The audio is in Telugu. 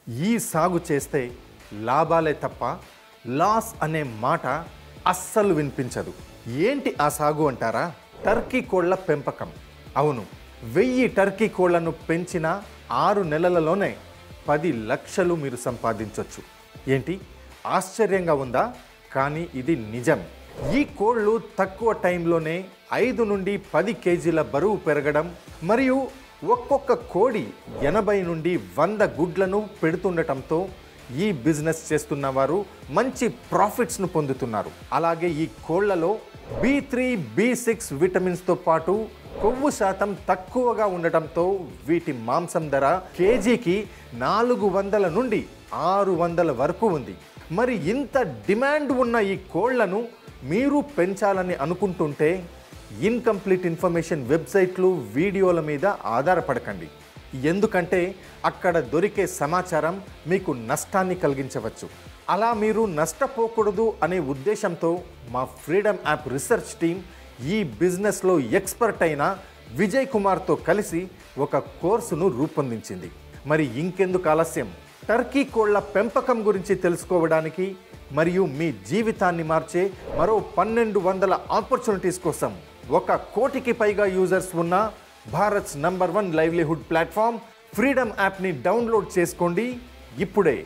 ఈ సాగు చేస్తే లాభాలే తప్ప లాస్ అనే మాట అస్సలు వినిపించదు. ఏంటి ఆ సాగు అంటారా? టర్కీ కోళ్ల పెంపకం. అవును, 1000 టర్కీ కోళ్లను పెంచిన 6 నెలలలోనే 10 లక్షలు మీరు సంపాదించవచ్చు. ఏంటి ఆశ్చర్యంగా ఉందా? కానీ ఇది నిజం. ఈ కోళ్ళు తక్కువ టైంలోనే 5 నుండి 10 కేజీల బరువు పెరగడం మరియు ఒక్కొక్క కోడి 80 నుండి 100 గుడ్లను పెడుతుండటంతో ఈ బిజినెస్ చేస్తున్న వారు మంచి ప్రాఫిట్స్ను పొందుతున్నారు. అలాగే ఈ కోళ్లలో B3, B6 విటమిన్స్తో పాటు కొవ్వు శాతం తక్కువగా ఉండటంతో వీటి మాంసం ధర కేజీకి 400 నుండి 600 వరకు ఉంది. మరి ఇంత డిమాండ్ ఉన్న ఈ కోళ్లను మీరు పెంచాలని అనుకుంటుంటే ఇన్కంప్లీట్ ఇన్ఫర్మేషన్ వెబ్సైట్లు, వీడియోల మీద ఆధారపడకండి. ఎందుకంటే అక్కడ దొరికే సమాచారం మీకు నష్టాన్ని కలిగించవచ్చు. అలా మీరు నష్టపోకూడదు అనే ఉద్దేశంతో మా ఫ్రీడమ్ యాప్ రీసెర్చ్ టీం ఈ బిజినెస్లో ఎక్స్పర్ట్ అయిన విజయ్ కుమార్తో కలిసి ఒక కోర్సును రూపొందించింది. మరి ఇంకెందుకు ఆలస్యం? టర్కీ కోళ్ల పెంపకం గురించి తెలుసుకోవడానికి మరియు మీ జీవితాన్ని మార్చే మరో 1200 ఆపర్చునిటీస్ కోసం 1 కోటికి పైగా యూజర్స్ ఉన్న Bharats number 1 livelihood platform freedom యాప్ని డౌన్లోడ్ చేసుకోండి ఇప్పుడే.